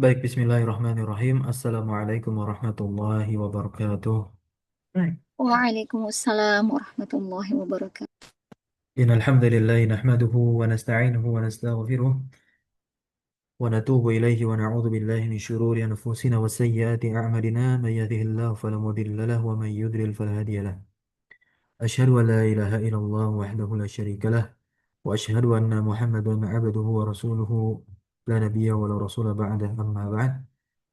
Baik, bismillahirrahmanirrahim. Assalamualaikum warahmatullahi wabarakatuh. Baik. Waalaikumsalam warahmatullahi wabarakatuh. Innal hamdalillah nahmaduhu wa nasta'inuhu wa nastaghfiruh wa natubu ilaihi wa na'udzu billahi min shururi anfusina wa sayyiati a'malina may yahdihillahu fala mudilla lahu wa may yudlil fala hadiya lahu. Asyhadu an la ilaha illallah wahdahu la syarika lah wa asyhadu anna Muhammadan 'abduhu wa rasuluhu la nabiyya wa la rasula ba'dah amma ba'd.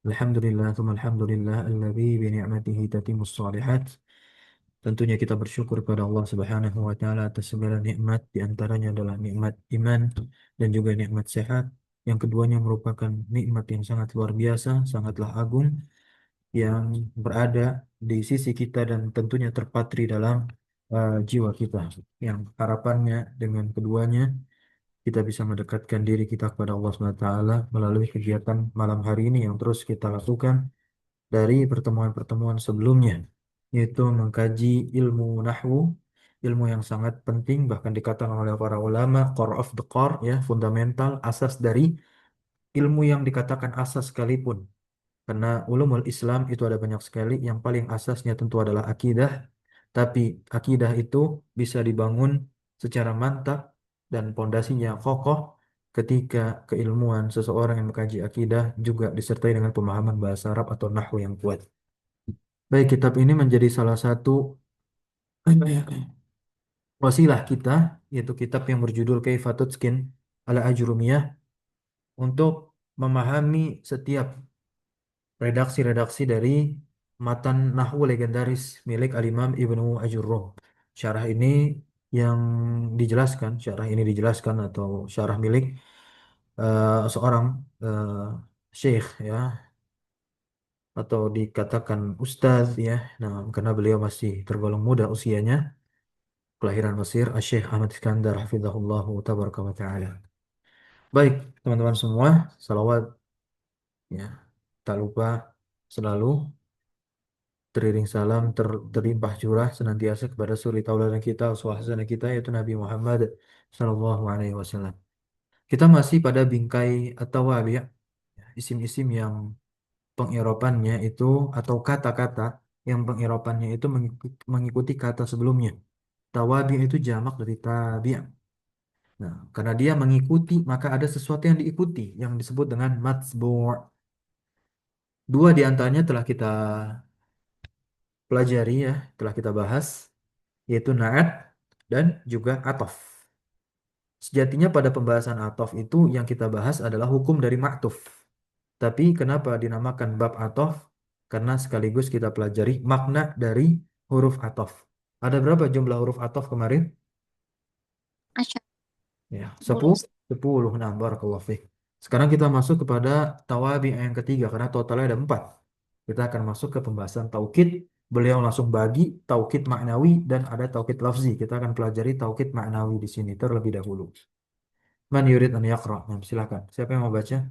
Alhamdulillah tsumma alhamdulillah alladzi bi ni'matihi tatimmus shalihat. Tentunya kita bersyukur kepada Allah Subhanahu wa taala atas segala nikmat, di antaranya adalah nikmat iman dan juga nikmat sehat. Yang keduanya merupakan nikmat yang sangat luar biasa, sangatlah agung yang berada di sisi kita dan tentunya terpatri dalam jiwa kita. Yang harapannya dengan keduanya kita bisa mendekatkan diri kita kepada Allah Subhanahu wa taala melalui kegiatan malam hari ini yang terus kita lakukan dari pertemuan-pertemuan sebelumnya, yaitu mengkaji ilmu nahwu, ilmu yang sangat penting, bahkan dikatakan oleh para ulama, core of the core, ya, fundamental, asas dari ilmu yang dikatakan asas sekalipun. Karena ulumul Islam itu ada banyak sekali, yang paling asasnya tentu adalah akidah, tapi akidah itu bisa dibangun secara mantap dan pondasinya kokoh ketika keilmuan seseorang yang mengkaji akidah juga disertai dengan pemahaman bahasa Arab atau nahwu yang kuat. Baik, kitab ini menjadi salah satu wasilah kita, yaitu kitab yang berjudul Kaifatul Skin ala Ajrumiyah, untuk memahami setiap redaksi-redaksi dari matan Nahwu legendaris milik Al-Imam Ibnu Ajurrum. Syarah ini yang syarah ini dijelaskan atau syarah milik seorang eh, syekh, ya, atau dikatakan ustadz, ya. Nah, karena beliau masih tergolong muda usianya, kelahiran Mesir, Syekh Ahmad Iskandar hafizahullahu tabaraka wa taala. Baik, teman-teman semua, salawat, ya, tak lupa selalu teriring salam terlimpah curah senantiasa kepada suri tauladan kita, uswah kita, yaitu Nabi Muhammad sallallahu alaihi wasallam. Kita masih pada bingkai at-tawabi', ya, isim-isim yang pengiropannya itu, atau kata-kata yang pengiropannya itu mengikuti kata sebelumnya. Tawabi' itu jamak dari tabi'. Nah, karena dia mengikuti, maka ada sesuatu yang diikuti yang disebut dengan matbu'. Dua di antaranya telah kita pelajari, ya, telah kita bahas, yaitu na'at dan juga atof. Sejatinya pada pembahasan atof itu yang kita bahas adalah hukum dari ma'tuf. Tapi kenapa dinamakan bab atof? Karena sekaligus kita pelajari makna dari huruf atof. Ada berapa jumlah huruf atof kemarin? Asyhadu Ya, boleh 10, Ustaz. 10. Nah, barakallahu fiik. Sekarang kita masuk kepada tawabi yang ketiga, karena totalnya ada 4. Kita akan masuk ke pembahasan taukid. Beliau langsung bagi taukid maknawi dan ada taukid lafzi. Kita akan pelajari taukid maknawi di sini terlebih dahulu. Man yurid an yaqra. Nah, silakan. Siapa yang mau baca?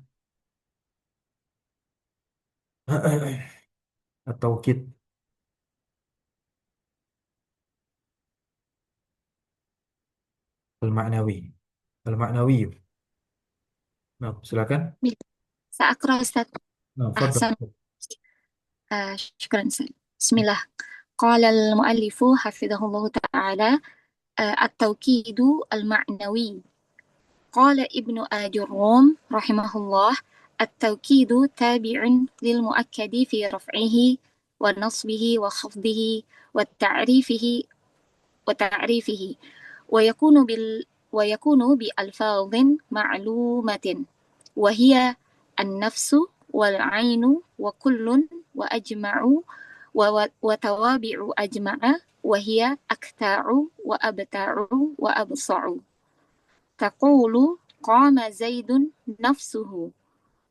Taukid al-maknawi. Al-maknawi. Nah, silakan. Sa'akra Ustaz. Nah, fadhal. Ahsan. Syukran Ustaz. Bismillah. Qala al-muallifu hafidhahullahu ta'ala at-tawkidu al-ma'nawi. Qala ibnu Ajurrum rahimahullah at-tawkidu tabi'un lil muakkadi fi raf'ihi wa nasbihi wa khafdihi wa ta'rifihi ويكون ويكون بألفاظ معلومة وهي النفس والعين وكل وأجمع وتوابع أجمع وهي أكتاع وأبتاع وأبصع تقول قام زيد نفسه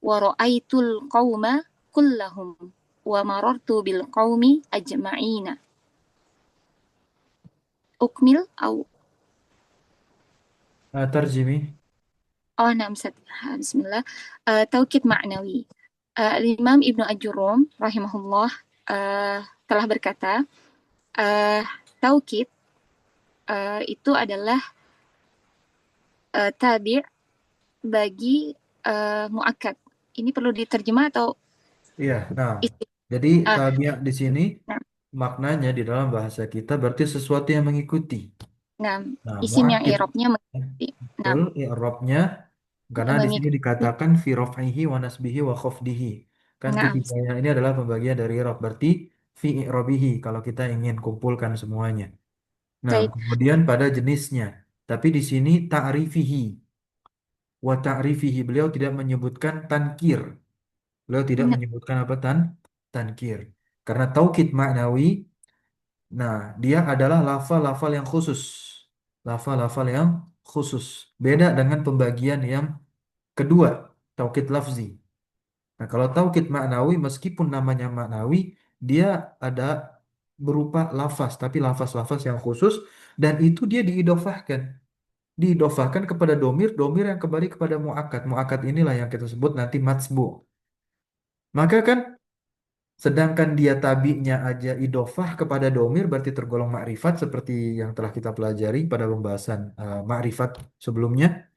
ورأيت القوم كلهم ومررت بالقوم أجمعين أكمل أو Tarjimi. نعم بسم الله. توكيد معنوي. Imam Ibnu Ajurum rahimahullah telah berkata, taukid itu adalah tabi' bagi muakkad. Ini perlu diterjemah atau Iya, nah, isti jadi ah, tabiat di sini nah maknanya di dalam bahasa kita berarti sesuatu yang mengikuti. nah, Nah, isim yang muakid i'rabnya mengikuti. Nah, betul i'rabnya karena di sini mengikuti. dikatakan fi raf'ihi wa nasbihi wa khafdihi. Kan Nah, ketiganya ini adalah pembagian dari i'rab berarti fi i'rabihi kalau kita ingin kumpulkan semuanya. Nah, baik. kemudian pada jenisnya. Tapi di sini ta'rifihi wa ta'rifihi beliau tidak menyebutkan tankir. Beliau tidak Nah, menyebutkan apa tankir. Karena taukid maknawi, nah dia adalah lafal-lafal yang khusus. Lafal-lafal yang khusus. Beda dengan pembagian yang kedua, taukid lafzi. Nah, kalau taukid maknawi meskipun namanya maknawi, dia ada berupa lafaz, tapi lafaz-lafaz yang khusus dan itu dia diidofahkan. Diidofahkan kepada domir, domir yang kembali kepada muakkad. Muakkad inilah yang kita sebut nanti matsbu. Maka kan sedangkan dia tabinya aja idofah kepada domir berarti tergolong makrifat seperti yang telah kita pelajari pada pembahasan makrifat sebelumnya.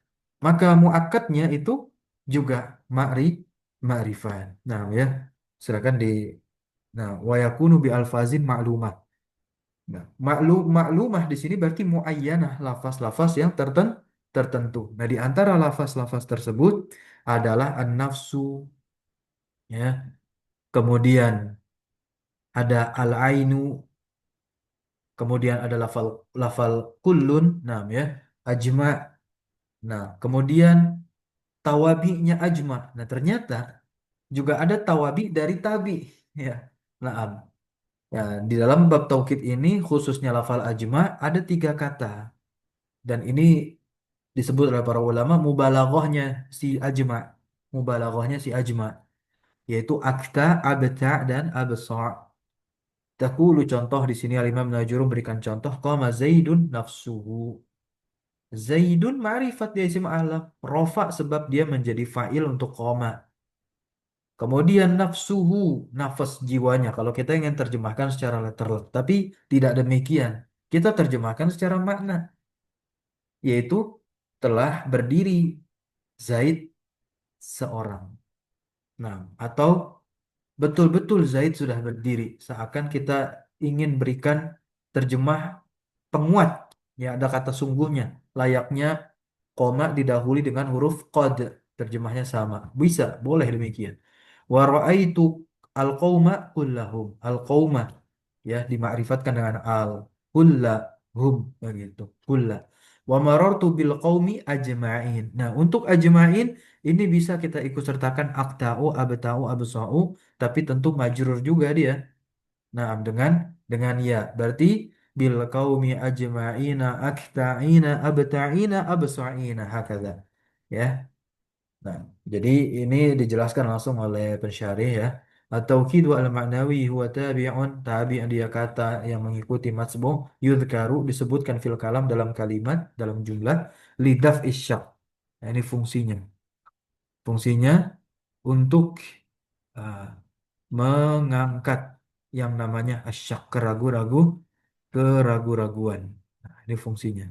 Maka muakkadnya itu juga makrifat. Nah ya, silakan di nah wa yakunu bi alfazin ma'lumah. Nah, maklumah di sini berarti muayyanah lafaz-lafaz yang tertentu. Nah, di antara lafaz-lafaz tersebut adalah an-nafsu ya. Kemudian ada al-ainu, kemudian ada lafal lafal kullun, nah ya, ajma. Nah, kemudian tawabi'nya ajma. Nah, ternyata juga ada tawabi dari tabi ya. Nah, ya, di dalam bab taukid ini khususnya lafal ajma ada tiga kata dan ini disebut oleh para ulama mubalaghahnya si ajma. Mubalaghahnya si ajma yaitu akta, abta dan absa. Takulu contoh di sini Al-Imam Najuru berikan contoh qama Zaidun nafsuhu. Zaidun ma'rifat dia isim alam. Rofa sebab dia menjadi fa'il untuk qama. Kemudian nafsuhu, nafas jiwanya. Kalau kita ingin terjemahkan secara literal, tapi tidak demikian. Kita terjemahkan secara makna, yaitu telah berdiri Zaid seorang. Nah, atau betul-betul Zaid sudah berdiri. Seakan kita ingin berikan terjemah penguat. Ya, ada kata sungguhnya. Layaknya koma didahului dengan huruf qad. Terjemahnya sama. Bisa, boleh demikian. Wa ra'aitu al-qauma kullahum. Al-qauma ya dimakrifatkan dengan al. Kullahum begitu. Kulla. Wa marartu bil qaumi ajma'in. Nah, untuk ajma'in ini bisa kita ikut sertakan aktau, abtau, absau, tapi tentu majrur juga dia. Nah, dengan ya. Berarti bil qaumi ajma'ina akta'ina abta'ina absa'ina hakadha. Ya. Nah, jadi ini dijelaskan langsung oleh pensyarih ya. At-tauqid wa al-ma'nawi huwa tabi'un tabi' yang dia kata yang mengikuti matsbu yudhkaru disebutkan fil kalam dalam kalimat dalam jumlah lidaf isyak. Nah, ini fungsinya. Fungsinya untuk ah, mengangkat yang namanya asyak keragu-raguan. Nah, ini fungsinya.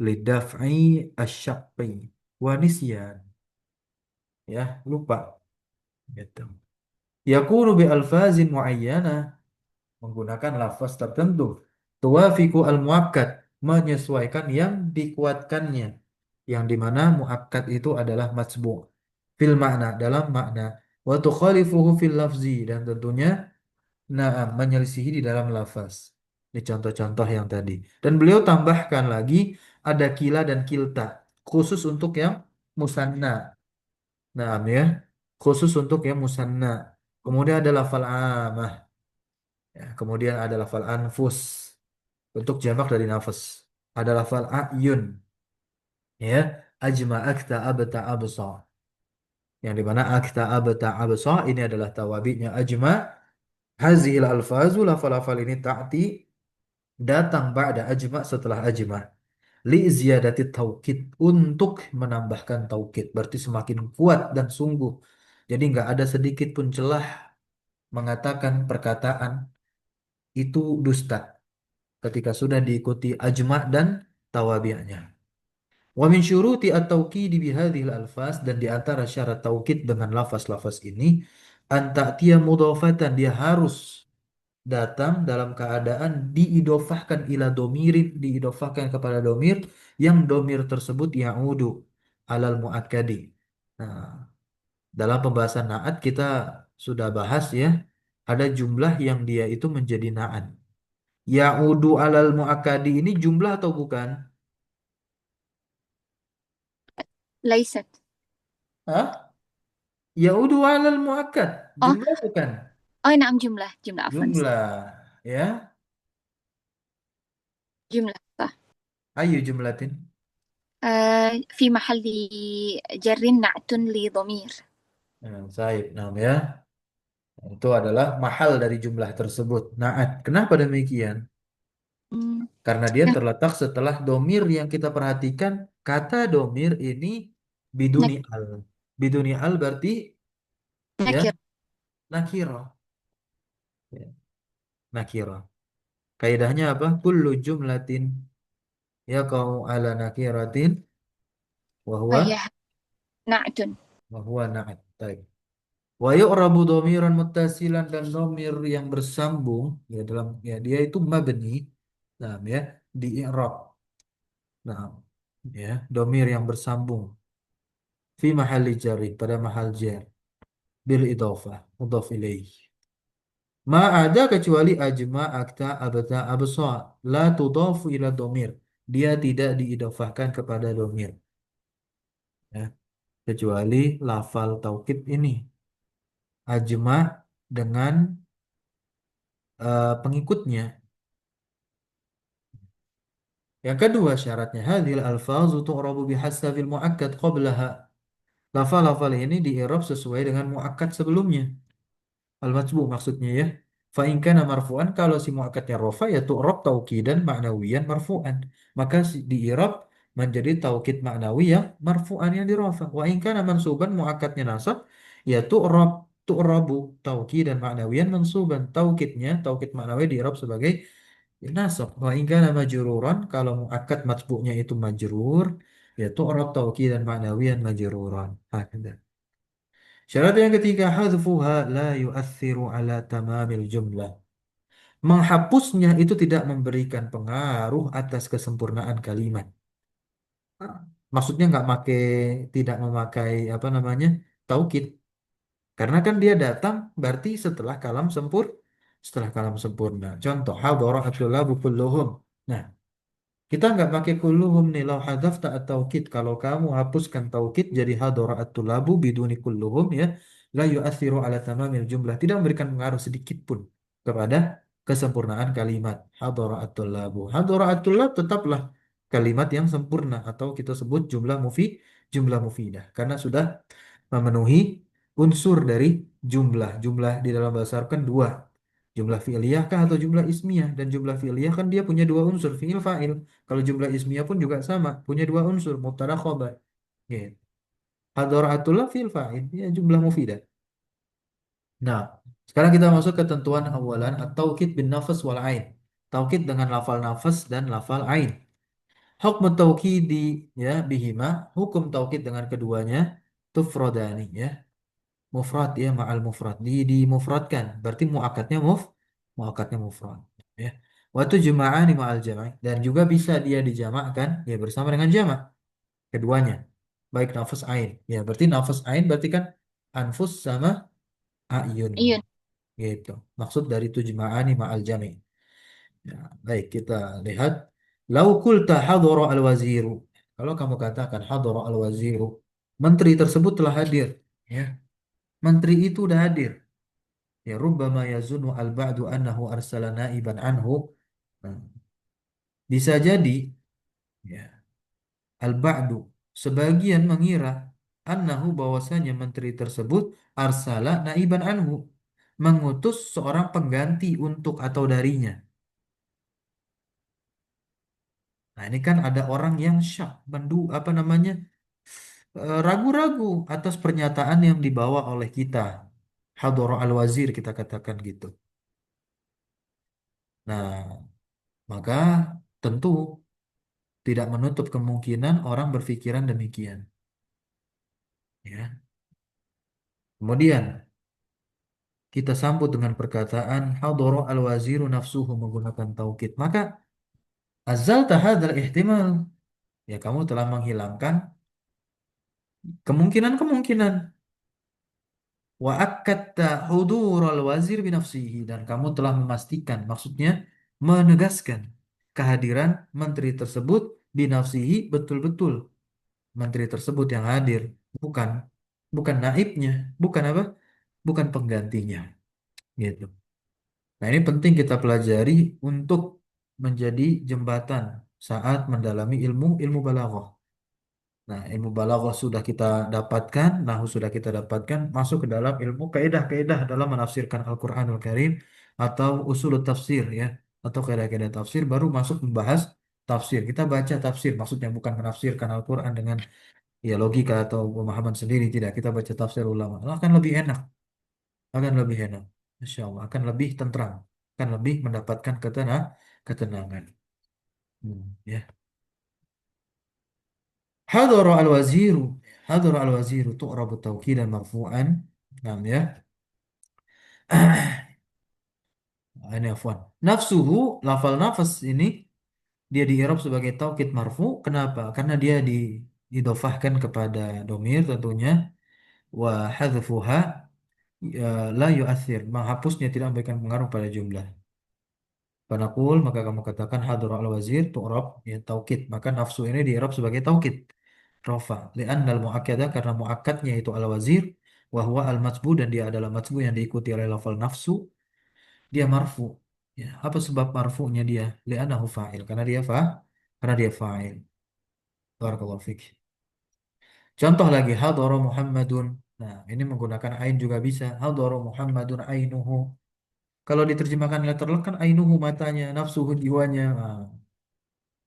Lidaf'i asyakki wa nisyan. Ya, lupa gitu. Yakunu bi alfazin muayyanah menggunakan lafaz tertentu. Tuwafiqu al muakkad menyesuaikan yang dikuatkannya. Yang dimana muakkad itu adalah matsbu' fil makna dalam makna wa tukhalifuhu fil lafzi dan tentunya menyelisihi di dalam lafaz. Ini contoh-contoh yang tadi. Dan beliau tambahkan lagi ada kila dan kilta khusus untuk yang musanna. Nah, ya, khusus untuk yang musanna. Kemudian ada lafal amah. Ya, kemudian ada lafal anfus untuk jamak dari nafas. Ada lafal ayun. Ya, ajma akta abta absa. Yang dimana akta abta absa ini adalah tawabinya ajma. Hazil alfazu lafal-lafal ini ta'ti datang ba'da ajma setelah ajma. Li ziyadati taukid untuk menambahkan taukid. Berarti semakin kuat dan sungguh. Jadi nggak ada sedikit pun celah mengatakan perkataan itu dusta ketika sudah diikuti ajma dan tawabi'nya. Wa min syuruti at-tawkidi bihadhil alfaz, dan di antara syarat taukid dengan lafaz-lafaz ini, an ta'tiya mudhafatan, dia harus datang dalam keadaan diidofahkan ila domirin, diidofahkan kepada domir yang domir tersebut ya'udu alal muakkadi. Nah, dalam pembahasan naat kita sudah bahas ya, ada jumlah yang dia itu menjadi naat. Ya'udu alal muakkadi ini jumlah atau bukan? ليست. Hah? Ya'udu alal muakkad, oh jumlah bukan? نعم، جملة عفوا. Jumlah, ya. جملة صح. Ayo jumlatin. في محل جر نعت لضمير. Nah, Saib, nah ya. Itu adalah mahal dari jumlah tersebut. Naat. Kenapa demikian? Hmm, Karena dia nah, terletak setelah domir yang kita perhatikan. Kata domir ini biduni nak- al. Biduni al berarti ya nakir. nakiro. Ya, nakiro. Kaidahnya apa? Kullu jumlatin ya kau ala nakiratin فهي wahwa نعت. wahwa naat. Baik. Wa yu'rabu dhamiran muttasilan, dan dhamir yang bersambung ya dalam ya dia itu mabni. Nah, ya di i'rab. Nah, ya dhamir yang bersambung fi mahalli jarri, pada mahal jar bil idhofah mudhaf ilaih. Ma ada kecuali ajma akta abata absa la tudhafu ila dhamir. Dia tidak diidofahkan kepada dhamir ya. Kecuali lafal taukid ini ajma dengan pengikutnya. Yang kedua syaratnya hadhil alfazu tu'rabu bihasabil muakkad qablaha. Lafal-lafal ini di-i'rab sesuai dengan muakkad sebelumnya. Al-matbu maksudnya ya. Fa in kana marfu'an, kalau si muakkadnya rafa ya tu'rab taukidan ma'nawiyan marfu'an. Maka di-i'rab menjadi taukid ma'nawi yang marfu'an yang dirafa. Wa in kana mansuban, muakkadnya nasab, ya tu'rabu taukidan ma'nawiyan mansuban. Taukidnya taukid ma'nawi di-i'rab sebagai nasab. Wa in kana majruran, kalau muakkad matbu'nya itu majrur, ya tu'rab taukidan ma'nawiyan majruran. Hakada. Syarat yang ketiga, hadfuha la yu'athiru ala tamamil jumlah. Menghapusnya itu tidak memberikan pengaruh atas kesempurnaan kalimat. Ah, Maksudnya nggak make, tidak memakai apa namanya taukid. Karena kan dia datang berarti setelah kalam sempurna. Contoh, hadara at-tulabu kulluhum. Nah, kita nggak pakai kulluhum nih. Lau hadafta at-taukid. Kalau kamu hapuskan taukid jadi hadara at-tulabu biduni kulluhum ya. La yu'athiru ala tamamil jumlah. Tidak memberikan pengaruh sedikit pun kepada kesempurnaan kalimat. Hadara at-tulabu. Hadara at-tulab tetaplah kalimat yang sempurna. Atau kita sebut jumlah mufidah. Karena sudah memenuhi unsur dari jumlah. Jumlah di dalam bahasa Arab kan dua. Jumlah fi'liyah kah atau jumlah ismiyah? Dan jumlah fi'liyah kan dia punya dua unsur, fi'il fa'il. Kalau jumlah ismiyah pun juga sama, punya dua unsur, mubtada khobar. Gitu. Hadara'atullah fi'il fa'il, ya jumlah mufidah. Nah, sekarang kita masuk ke ketentuan awalan at-taukid bin nafas wal ain. Taukid dengan lafal nafas dan lafal ain. Hukm taukidi ya bihima, hukum taukid dengan keduanya tufrodani ya. Mufrad ya ma'al mufrad, dimufradkan berarti muakatnya mufrad ya. Waktu juma'ani ma'al jama', dan juga bisa dia dijamakkan ya bersama dengan jama' keduanya, baik nafas ain ya, berarti nafas ain berarti kan anfus sama ayun Iyun. gitu, maksud dari tujma'ani ma'al jami'. Ya, baik kita lihat, lau qulta hadara al-waziru, kalau kamu katakan hadara al-waziru, menteri tersebut telah hadir ya, menteri itu udah hadir. Ya rubbama yazunnu al-ba'du annahu arsala naiban anhu. Nah, bisa jadi ya al-ba'du sebagian mengira annahu bahwasanya menteri tersebut arsala naiban anhu, mengutus seorang pengganti untuk atau darinya. Nah, ini kan ada orang yang syak, apa namanya? Ragu-ragu atas pernyataan yang dibawa oleh kita. Hadara al-wazir kita katakan gitu. Nah, maka tentu Tidak menutup kemungkinan orang berpikiran demikian. Ya. Kemudian kita sambut dengan perkataan hadara al-waziru nafsuhu menggunakan taukid. Maka azalta hadzal ihtimal. Ya kamu telah menghilangkan kemungkinan-kemungkinan. Wa akkatta hudural wazir binafsihi dan kamu telah memastikan, maksudnya menegaskan kehadiran menteri tersebut binafsihi betul-betul menteri tersebut yang hadir, bukan bukan naibnya, bukan apa? Bukan penggantinya, gitu. Nah, ini penting kita pelajari untuk menjadi jembatan saat mendalami ilmu ilmu balaghah. Nah, ilmu balaghah sudah kita dapatkan, nahu sudah kita dapatkan, masuk ke dalam ilmu kaidah-kaidah dalam menafsirkan Al-Qur'anul Karim atau usul tafsir ya, atau kaidah-kaidah tafsir baru masuk membahas tafsir. Kita baca tafsir, maksudnya bukan menafsirkan Al-Qur'an dengan ya logika atau pemahaman sendiri, tidak. Kita baca tafsir ulama. Akan lebih enak, akan lebih enak. Insya Allah, akan lebih tentram, akan lebih mendapatkan ketenangan. Ya. Hadara al-waziru. Hadara al-waziru tu'rabu tawkidan marfu'an. Nah, ya. Ini afwan. Nafsuhu, lafal nafas ini dia di i'rab sebagai taukid marfu. Kenapa? Karena dia diidofahkan kepada domir tentunya. Wa hadfuha la yu'athir. Menghapusnya tidak memberikan pengaruh pada jumlah. Panakul maka kamu katakan hadara al-wazir tu'rab ya taukid. Maka nafsu ini di i'rab sebagai taukid. Rofa li'annal mu'akkadah karena mu'akkadnya itu al-wazir wa huwa al-matsbu dan dia adalah matsbu yang diikuti oleh lafal nafsu dia marfu ya apa sebab marfu'nya dia li'annahu fa'il karena dia fa'il. Barakallahu fik. Contoh lagi hadara Muhammadun. Nah ini menggunakan ain juga bisa hadara Muhammadun ainuhu. Kalau diterjemahkan letterlock kan ainuhu matanya nafsuhu jiwanya.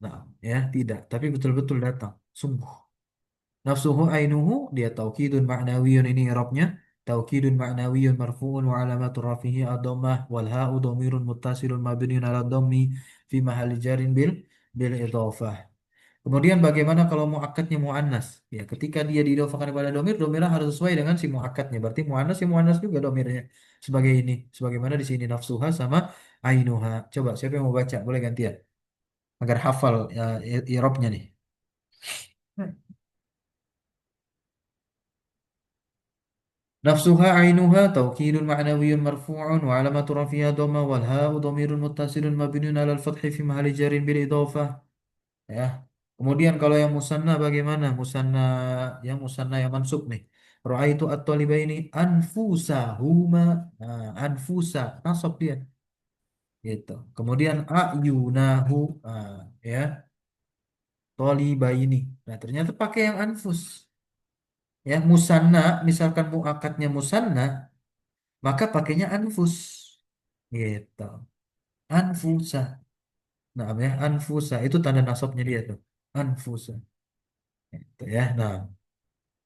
Nah, ya tidak tapi betul-betul datang sungguh. Nafsuhu ainuhu dia taukidun ma'nawiyun ini i'rabnya taukidun ma'nawiyun marfu'un wa alamatu rafihi ad-dhammah wal ha'u dhamirun muttasilun mabniun 'ala dhammi fi mahalli jarin bil idhafah. Kemudian bagaimana kalau muakkadnya muannas? Ya, ketika dia diidhafahkan kepada domir, domirnya harus sesuai dengan si muakkadnya. Berarti muannas ya muannas juga domirnya sebagai ini. Sebagaimana di sini nafsuha sama ainuha. Coba siapa yang mau baca? Boleh gantian agar hafal ya, i'rabnya nih. نفسها عينها توكيد معنوي مرفوع وعلامة رفعها ضمة والهاء ضمير متصل مبني على الفتح في محل جر بالإضافة ya. Kemudian kalau yang musanna bagaimana? Musanna yang mansub nih. Ra'aitu at-talibaini anfusahuma. Nah, anfusa nasab dia gitu. Kemudian ayunahu ya talibaini. Nah, ternyata pakai yang anfus. Ya, musanna misalkan muakatnya musanna maka pakainya anfus gitu anfusa nah ya anfusa itu tanda nasabnya dia tuh anfusa gitu ya nah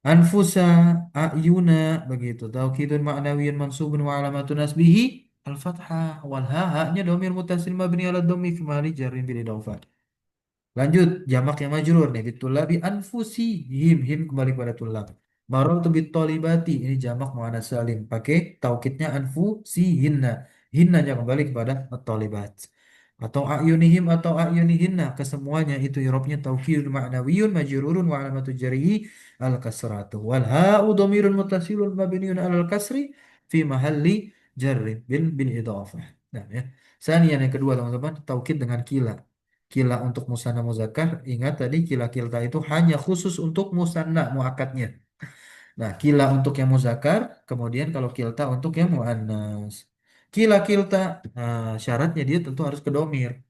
anfusa ayuna begitu taukidun ma'nawiyun mansubun wa alamatun nasbihi al-fathah wal ha-nya dhamir muttasil mabni ala dhammi fi mahalli jarrin bil idhofah. Lanjut, jamak yang majrur nih. Bitulabi anfusi. Him kembali pada tulab. Marartu bitolibati. Ini jamak muannas salim. Pakai taukidnya anfusi hinna. Hinnanya kembali kepada tolibat. Atau a'yunihim atau a'yunihinna. Kesemuanya itu irobnya taukid ma'nawiyun majrurun wa alamatu jarihi al kasratu. Wal ha'u domirun mutasilun mabniun al kasri fi mahalli jarrin bil idhafah. Nah ya. Sanian yang kedua teman-teman. Taukid dengan kila. Kila untuk musanna muzakkar, ingat tadi kila kilta itu hanya khusus untuk musanna muakatnya. Nah, kila untuk yang muzakkar, kemudian kalau kilta untuk yang muannas. Kila kilta, syaratnya dia tentu harus ke domir,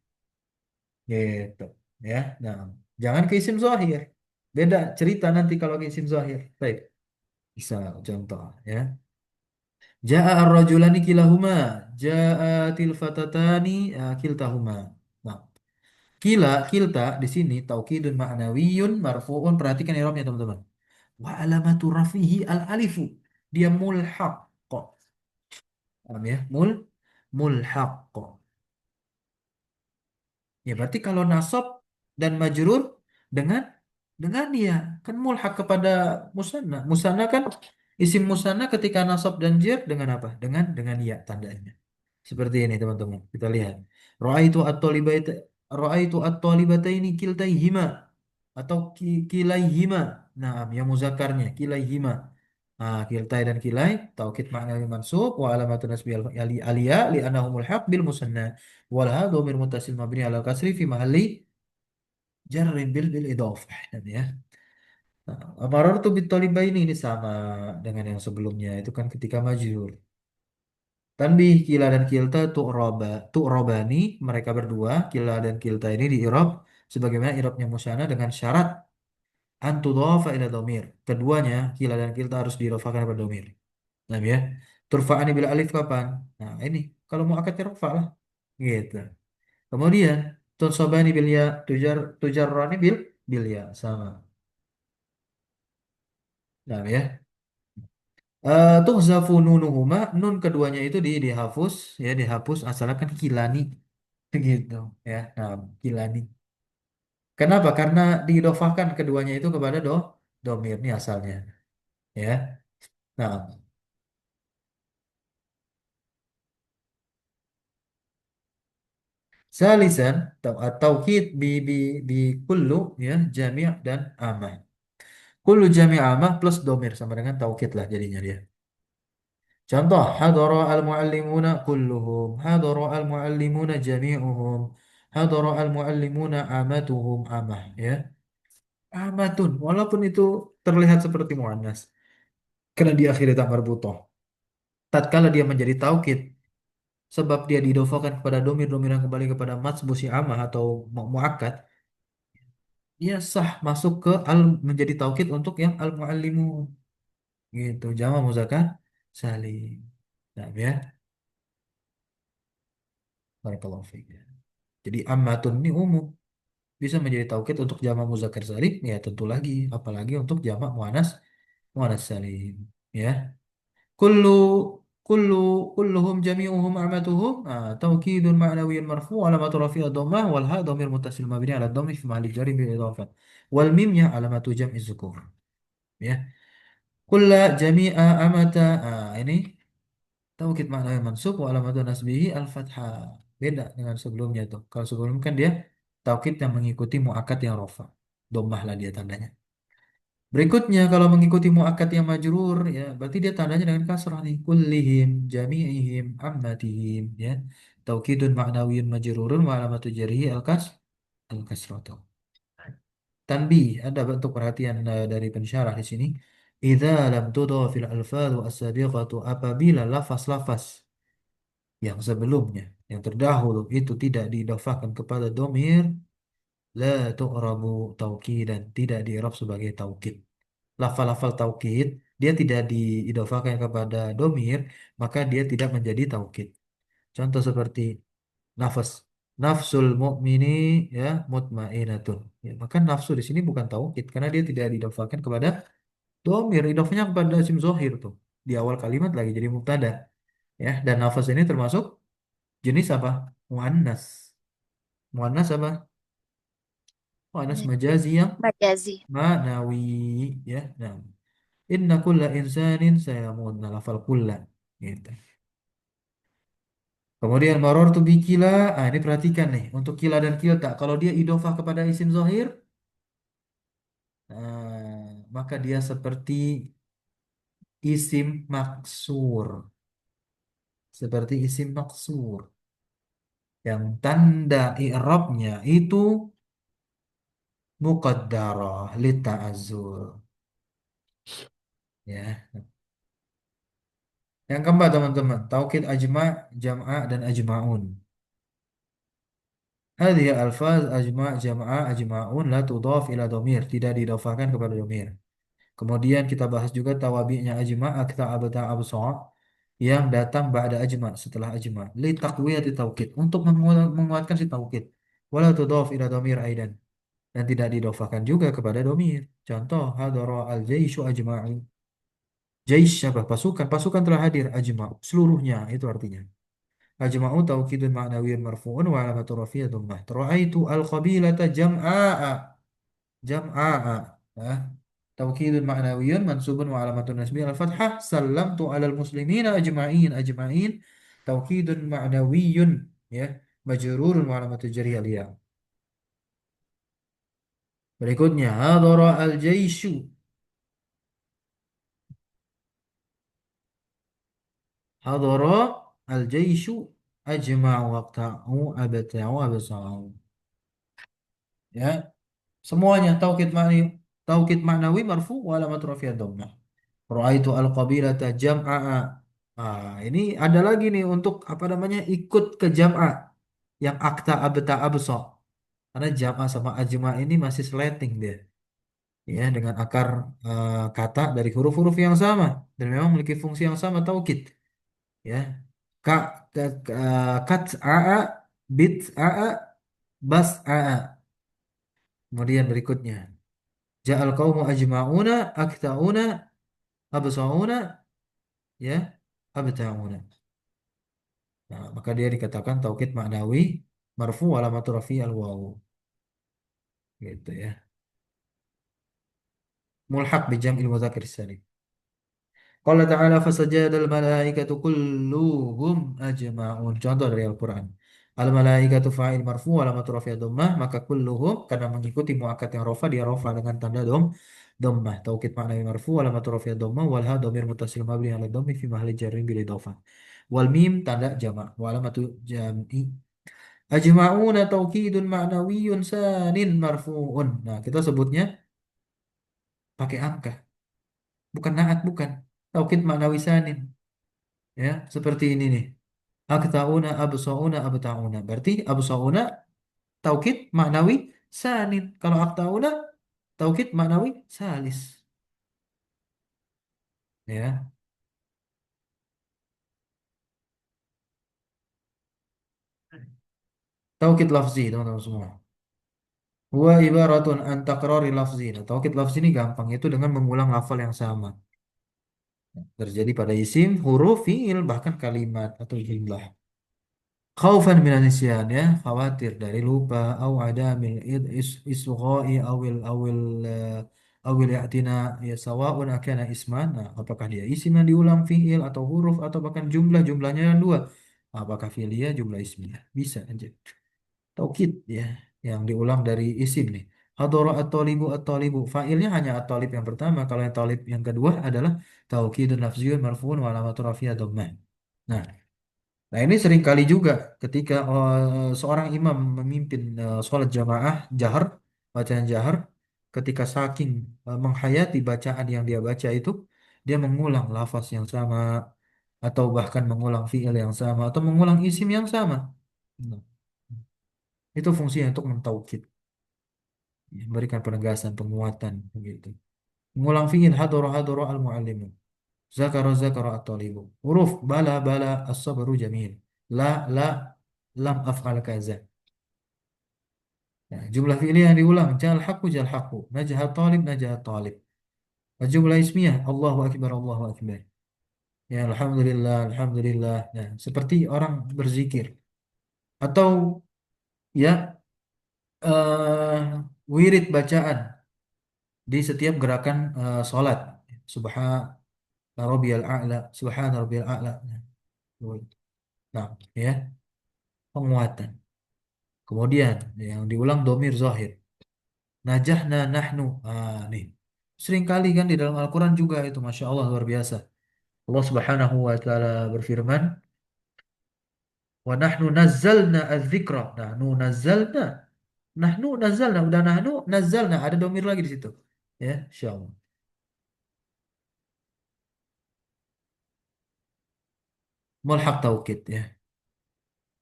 gitu. Ya, nah, jangan ke isim zahir. Beda cerita nanti kalau ke isim zahir. Baik, bisa contoh ya. Ja'a ar-rajulani kilahuma, ja'atil fatatani kiltahuma. Nah, kilta di sini taukidun ma'nawiyun marfu'un. Perhatikan i'rabnya teman-teman. Wa alamatu rafihi al alifu. Dia mulhaq. Paham ya? Mulhaq. Ya berarti kalau nasab dan majrur dengan dia kan mulhak kepada musanna. Musanna kan isim musanna ketika nasab dan jar dengan apa? Dengan ya tandanya. Seperti ini teman-teman. Kita lihat. Ra'aitu at-talibata ra'aitu at-talibataini kiltaihima atau kilaihima. Nah, yang muzakarnya kilaihima. Nah, kiltai dan kilai taukid makna mansub wa alamatun nasbi aliya li annahu mulhaq bil musanna wal ha dhamir muttasil mabni ala kasri fi mahalli jarrin bil idhofah. Dan ya. Nah, marartu bit talibaini ini sama dengan yang sebelumnya itu kan ketika majhul. Tanbih kila dan kilta tu'robani mereka berdua kila dan kilta ini di i'rab sebagaimana i'rabnya musanna dengan syarat an tudhafa ila dhamir. Keduanya kila dan kilta harus diidhafakan kepada dhamir. Nah ya. Turfa'ani bila alif kapan? Nah, ini kalau mau akad rafa lah. Gitu. Kemudian tunsabani bil ya tujarrani bil ya sama. Nah ya. Tuhzafu nunuhuma nun keduanya itu dihapus ya dihapus asalkan kilani gitu ya nah kilani kenapa karena diidofahkan keduanya itu kepada domir ini asalnya ya nah salisan taukid bi kullu ya jami' dan amah kullu jami' amah plus domir sama dengan taukid lah jadinya dia. Contoh, hadara al-muallimuna kulluhum, hadara al-muallimuna jami'uhum, hadara al-muallimuna amatuhum amah, ya. Amatun, walaupun itu terlihat seperti muannas, karena di akhirnya tak marbutoh. Tatkala dia menjadi taukid, sebab dia didofakan kepada domir-domir yang kembali kepada matsbusi amah atau muakkad, dia sah masuk ke al menjadi taukid untuk yang al-muallimun, gitu. Jama muzakkar salim. Nah, ya. Barakallahu fiik. Jadi ammatun ini umum. Bisa menjadi taukid untuk jamak muzakkar salim ya tentu lagi apalagi untuk jamak muannas muannas salim ya kullu kullu kulluhum jami'uhum amatuhum taukidun ma'nawiyyun marfu alamatu rafi'a dhammah wal ha dhamir muttasil mabni ala dhammi fi mahalli jarri bil idhafah wal mimnya alamatu jam'i dzukur ya kulla jami'a amata ini taukid ma'nawi mansub wa alamatu nasbihi al fathah beda dengan sebelumnya tuh kalau sebelumnya kan dia taukid yang mengikuti muakkad yang rofa dhammah lah dia tandanya. Berikutnya kalau mengikuti muakkad yang majrur ya berarti dia tandanya dengan kasrah nih kullihim jami'ihim ammatihim ya taukidun ma'nawiyyun majrurun wa alamatu jarhi al kasratu. Tanbih ada bentuk perhatian dari pensyarah di sini. Idza lam tudhafil alfadhu as-sabiqatu apabila lafaz-lafaz yang sebelumnya yang terdahulu itu tidak diidhafahkan kepada domir la tu'rabu taukidan tidak diirab sebagai taukid lafal-lafal taukid dia tidak diidhofakan kepada domir maka dia tidak menjadi taukid contoh seperti nafas nafsul mukmini ya mutmainatun ya, maka nafsu di sini bukan taukid karena dia tidak diidhofakan kepada domir idhofanya kepada isim zohir tuh di awal kalimat lagi jadi mubtada ya dan nafas ini termasuk jenis apa muannas muannas apa muannas majazi yang Majazi. ma'nawi ya nah inna kulla insanin sayamut. Nah, lafal kulla. Gitu. Kemudian marartu bi kila. Ini perhatikan nih. Untuk kila dan kilta. Kalau dia idofah kepada isim zohir. Maka dia seperti isim maksur. Seperti isim maksur. Yang tanda i'rabnya itu muqaddarah li ta'azzur. Ya. Yang keempat teman-teman. Taukid ajma, jam'a, dan ajma'un. Hadhihi alfaz ajma' jama'a ajma'un la tudhaf ila dhamir, tidak didhafahkan kepada dhamir. Kemudian kita bahas juga tawabi'nya ajma' akta abta absa yang datang ba'da ajma' setelah ajma' li taqwiyati taukid untuk menguatkan si taukid. Wala tudhaf ila dhamir aidan dan tidak didhafahkan juga kepada dhamir. Contoh hadara al-jaisyu ajma'i. Jais apa? Pasukan. Pasukan telah hadir ajma' seluruhnya itu artinya. Ajma'u taukidun ma'nawiyyun marfu'un wa alamatu rafi'ah dhammah. Ra'aitu al-qabilata jam'a'a. jam'a. Ya. Taukidun ma'nawiyun mansubun wa alamatun nasbi al-fathah sallamtu alal muslimina ajma'in ajma'in taukidun ma'nawiyun ya majrurun wa alamatun jarri al-ya. Berikutnya hadara al-jaishu. Hadara al-jaishu ajma'u waqta'u abta'u absa'u. Ya, semuanya taukid ma'nawi marfu wa alamat rafi'ah dhammah. Ra'aitu al-qabilata jam'a. Ini ada lagi nih untuk apa namanya ikut ke jam'a yang akta abta abso. Karena jam'a sama ajma ini masih slating dia. Ya, dengan akar kata dari huruf-huruf yang sama dan memang memiliki fungsi yang sama taukid. Ya, ka, kat a, bit a, bas a. Kemudian berikutnya, ja'al qaumu ajma'una, akta'una, absa'una, ya, abta'una. Nah, maka dia dikatakan taukid maknawi marfu alamatu rafi al wawu gitu ya. Mulhaq bi jam'il mudzakkar salim. Qala ta'ala fasajadal malaikatu kulluhum ajma'un. Contoh dari Al-Qur'an. Al malaikatu fa'il marfu alamatu rafi dhammah maka kulluhum karena mengikuti muakkad yang rafa dia rafa dengan tanda dhammah. Taukid maknawi marfu alamatu rafi dhammah wal ha dhamir muttasil mabni ala dhammi fi mahalli jarrin bil idhafah. Wal mim tanda jama' wa alamatu jam'i ajma'una taukidun ma'nawiyun sanin marfu'un. Nah, kita sebutnya pakai angka, bukan naat, bukan. Taukid ma'nawi sanin. Ya, seperti ini nih. Aktauna absauna abtauna. Berarti absauna taukid ma'nawi sanin. Kalau aktauna taukid ma'nawi salis. Ya. Taukid lafzi, teman-teman semua. Wa ibaratun an takrari lafzi. Nah, taukid lafzi ini gampang, itu dengan mengulang lafal yang sama. Terjadi pada isim, huruf, fiil, bahkan kalimat atau jumlah. Khaufan minan nisyan ya, khawatir dari lupa au adamil isghai awil i'tina ya sawaun akana isman. Nah, apakah dia isim yang diulang fiil atau huruf atau bahkan jumlahnya yang dua. Apakah fi'liyah jumlah ismiyah? Bisa aja. Taukid ya yang diulang dari isim nih. Hadara at-talibu at-talibu. Fa'ilnya hanya at-talib yang pertama. Kalau yang talib yang kedua adalah taukidun lafziyun marfu'un wa alamatu rafiyah dhammah. Nah, Nah, ini sering kali juga ketika seorang imam memimpin sholat jamaah jahar, bacaan jahar, ketika saking menghayati bacaan yang dia baca itu, dia mengulang lafaz yang sama, atau bahkan mengulang fiil yang sama, atau mengulang isim yang sama. Nah, itu fungsinya untuk mentaukid, memberikan penegasan, penguatan, begitu. Mengulang fiil hadoro al-muallimu. Zakaro at-talibu. Huruf bala as-sabru jamil. La lam af'al kaza. Nah, jumlah fi'liyah yang diulang jal haqqu najah talib. Jumlah ismiyah Allahu akbar. Ya alhamdulillah. Nah, seperti orang berzikir atau ya wirid bacaan di setiap gerakan salat. Subhana rabbiyal a'la, subhana rabbiyal a'la. Nah, ya, penguatan. Kemudian yang diulang domir zahir. Najahna nahnu. Nih. Sering kali kan di dalam Al-Quran juga itu. Masya Allah luar biasa. Allah Subhanahu wa Ta'ala berfirman. Wa nahnu nazzalna az-zikra. Nahnu nazzalna. Nahnu nazzalna. Udah nahnu nazzalna. Ada domir lagi di situ. Ya, Insya Allah. Mulhaq taukid ya.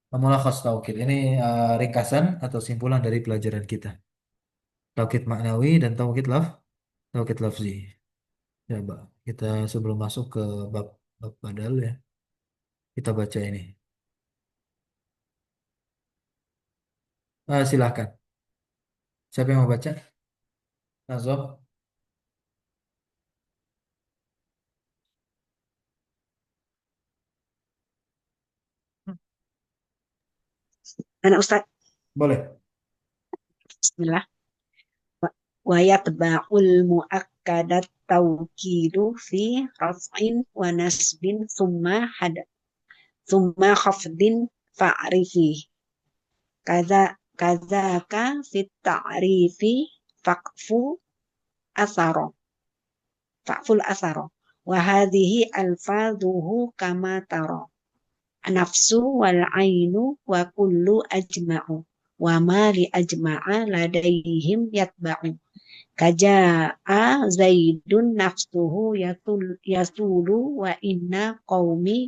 Mulakhas taukid. Ini ringkasan atau simpulan dari pelajaran kita. Taukid maknawi dan taukid lafzi. Ya, Mbak. Kita sebelum masuk ke bab bab badal ya. Kita baca ini. Silahkan. Siapa yang mau baca? Nazom. أنا أستاذ. Boleh. بسم الله. ويتبع المؤكد التوكيد في رفع ونسب ثم خفض فاعرفيه كذاك في التعريف فقف أثر فقف الأثر وهذه ألفاظه كما ترى نفس والعين وكل أجمع وما لأجمع لديهم يتبع كجاء زيد نفسه يسول وإن قومي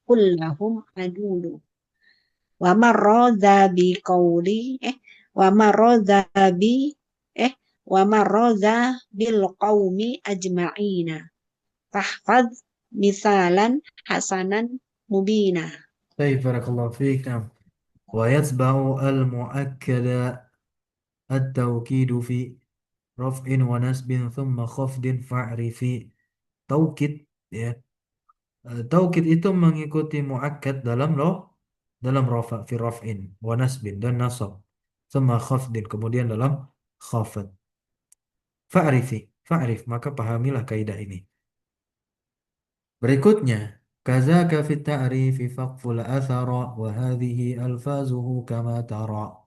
كلهم عدول ومر ذا بقولي ومر ذا ب ومر ذا بالقوم أجمعين فاحفظ مثالا حسنا مبينا. طيب بارك الله فيك. نعم. ويتبع المؤكد التوكيد في رفع ونسب ثم خفض فاعرفي. Taukid, ya. Taukid itu mengikuti muakkad dalam rafa fi raf'in wa nasbin dan nasab. Thumma khafdin kemudian dalam khafad. Fa'rif maka pahamilah kaidah ini. Berikutnya, kazaka fit ta'rifi faqful athara wa hadhihi alfazuhu kama tara.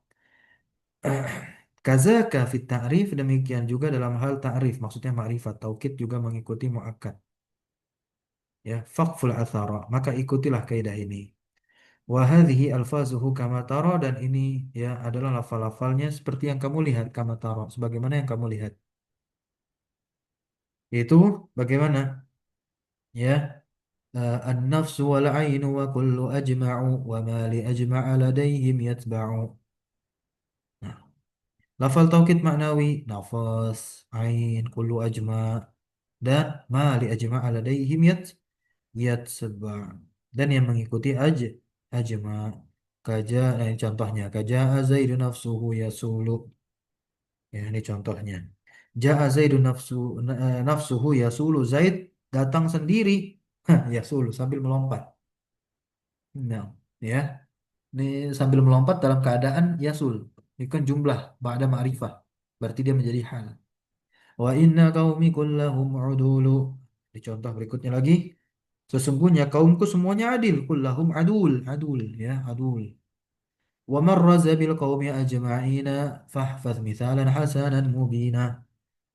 Kazaka fit ta'rif demikian juga dalam hal ta'rif maksudnya ma'rifat. Taukid juga mengikuti muakkad. Ya, faqful athara maka ikutilah kaidah ini. Wa hadhihi alfazuhu kama tara dan ini ya adalah lafal-lafalnya seperti yang kamu lihat kama tara sebagaimana yang kamu lihat. Itu bagaimana? Ya, an-nafsu wal 'ainu wa kullu ajma'u wa ma li ajma'a ladaihim yatba'u. Nah, lafal taukid maknawi nafas, ain, kullu ajma' dan ma li ajma'a ladaihim yatba' dan yang mengikuti ajma' kaja nah ini contohnya kaja zaidu nafsuhu yasulu. Ya, ini contohnya. Ja'a Zaidun nafsuhu yasulu. Zaid datang sendiri. Hah, yasulu sambil melompat. Nah, ya. Ini sambil melompat dalam keadaan yasul. Ini kan jumlah ba'da ma'rifah. Berarti dia menjadi hal. Wa inna qaumi kullahum udulu. Di contoh berikutnya lagi. Sesungguhnya kaumku semuanya adil. Kullahum adul. Adul. Ya, adul. Wa marraza bil qaumi ajma'ina. Fahfaz mithalan hasanan mubina.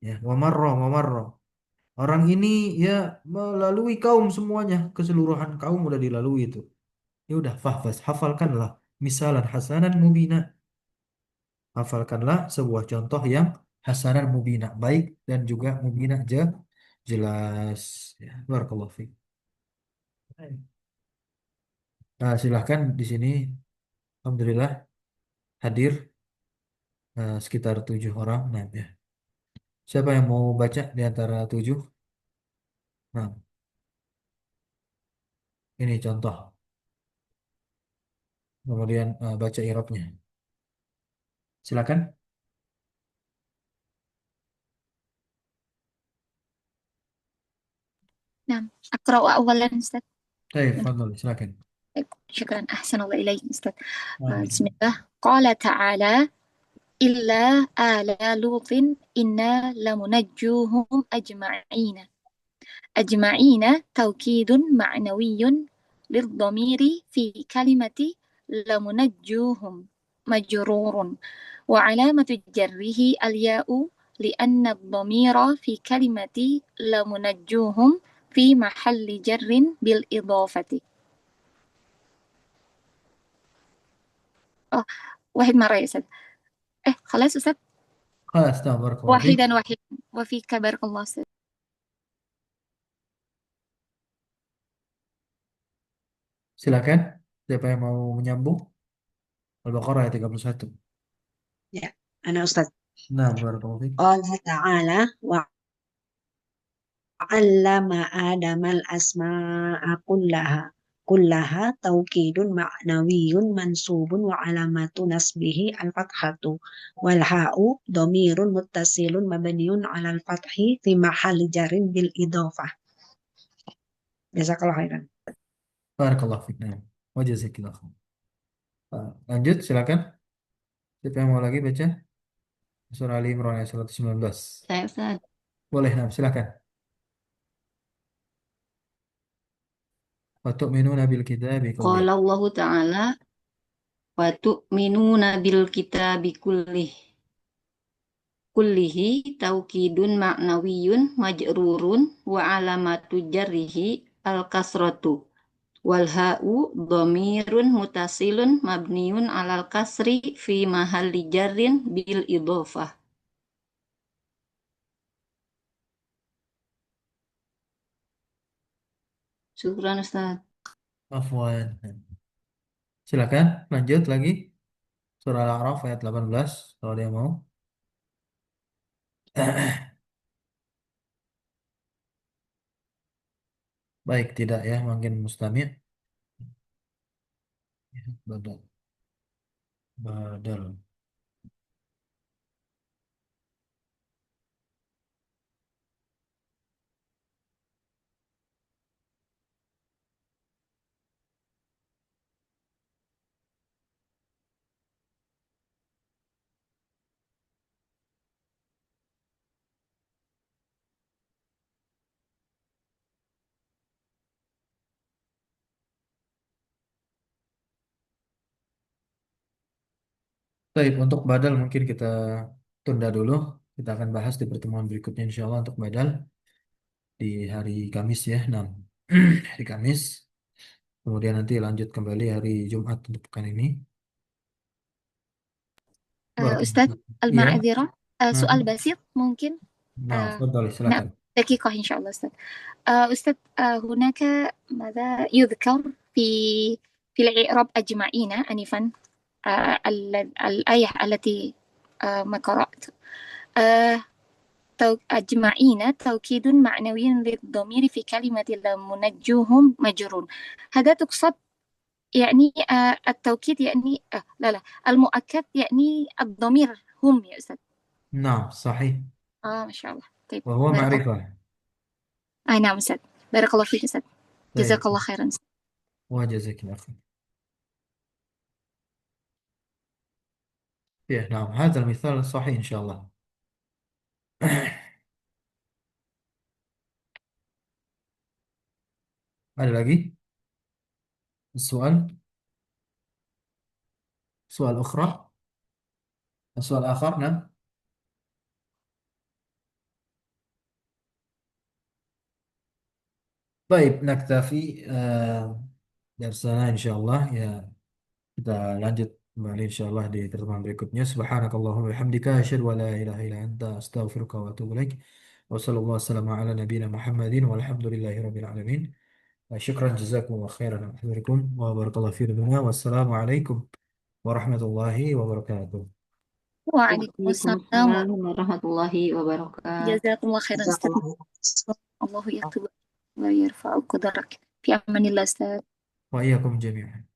Ya, wa marra. Orang ini ya melalui kaum semuanya, keseluruhan kaum udah dilalui itu. Ya udah fahfaz, hafalkanlah misalan hasanan mubina. Hafalkanlah sebuah contoh yang hasanan mubina, baik dan juga mubina jelas. Ya, barakallahu fiik. Nah, silahkan di sini alhamdulillah hadir sekitar 7 orang. Nah, ya. Siapa yang mau baca di antara 7? Nah, ini contoh. Kemudian baca irobnya. Silakan. نعم أقرأ أولا أستاذ. Baik, fadhal, silakan. شكرا أحسن الله إليك أستاذ. Amin. بسم الله. قال تعالى إلا آل لوط إنا لمنجوهم أجمعين. أجمعين توكيد معنوي للضمير في كلمة لمنجوهم مجرور وعلامة جره الياء لأن الضمير في كلمة لمنجوهم في محل جر بالإضافة. واحد مرة يا أستاذ. خلاص أستاذ. خلاص تمام بارك الله فيك. واحدا وفيك بارك الله أستاذ. Silakan. Siapa yang mau menyambung? Al-Baqarah ayat 31. Ya, أنا أستاذ. Nah, barakallahu fiik. قال تعالى وعلم آدم الأسماء كلها توكيد معنوي منصوب وعلامة نصبه الفتحة والهاء ضمير متصل مبني على الفتح في محل جر بالإضافة. جزاك الله خيرا. Barakallahu fiik. Nah, wa jazakillahu khair. Lanjut silakan. Siapa yang mau lagi baca? Surah Ali Imran ayat 119. Saya Ustaz. Boleh, nah, silakan. Wa tu'minuna bil kitabi kullih. Qala Allah Ta'ala wa tu'minuna bil kitabi kullihi taukidun ma'nawiyun majrurun wa alamatu jarrihi al-kasratu wal ha'u dhamirun mutasilun mabniun alal kasri fi mahalli jarrin bil idhofah. Syukran Ustaz. Afwan. Silakan, lanjut lagi. Surah Al-A'raf ayat 18, kalau dia mau. Baik, tidak ya, mungkin mustami'. Ya, badal. Badal. Baik, untuk badal mungkin kita tunda dulu. Kita akan bahas di pertemuan berikutnya insya Allah untuk badal di hari Kamis ya, 6 hari Kamis. Kemudian nanti lanjut kembali hari Jumat untuk pekan ini. أستاذ Barakallahu. Iya. المعذرة، Nah, سؤال بسيط ممكن؟ nah, آه، تفضلي نعم، silakan. دقيقة إن شاء الله أستاذ. أستاذ، هناك ماذا يذكر في الإعراب أجمعين آنفا، الآية التي ما قرأت، آه، أجمعين توكيد معنوي للضمير في كلمة لمنجوهم مجرور. هذا تقصد يعني التوكيد يعني لا المؤكد يعني الضمير هم يا أستاذ. نعم صحيح. ما شاء الله. طيب، وهو بارك الله. معرفة. نعم أستاذ، بارك الله فيك أستاذ، طيب، جزاك الله خيرا أستاذ. وجزاك الله خير. يا نعم، هذا المثال صحيح إن شاء الله. ada lagi السؤال سؤال أخرى السؤال آخر نعم. طيب نكتفي درسنا إن شاء الله ya. Kita lanjut kembali insyaallah di pertemuan berikutnya. Subhanakallahumma wa bihamdika asyhadu an la ilaha illa anta astaghfiruka wa atubu ilaik. Wa sallallahu wasallam ala nabiyyina Muhammadin walhamdulillahi rabbil alamin. Syukran jazakumullah khairan wa ahbarikum wa barakallahu fiikum. Wassalamu alaikum warahmatullahi wabarakatuh. وعليكم السلام Waalaikumsalam warahmatullahi wabarakatuh. جزاكم الله خيرا أستاذ. الله يكتب ويرفع قدرك في أمان الله أستاذ. Wa iyyakum jami'an.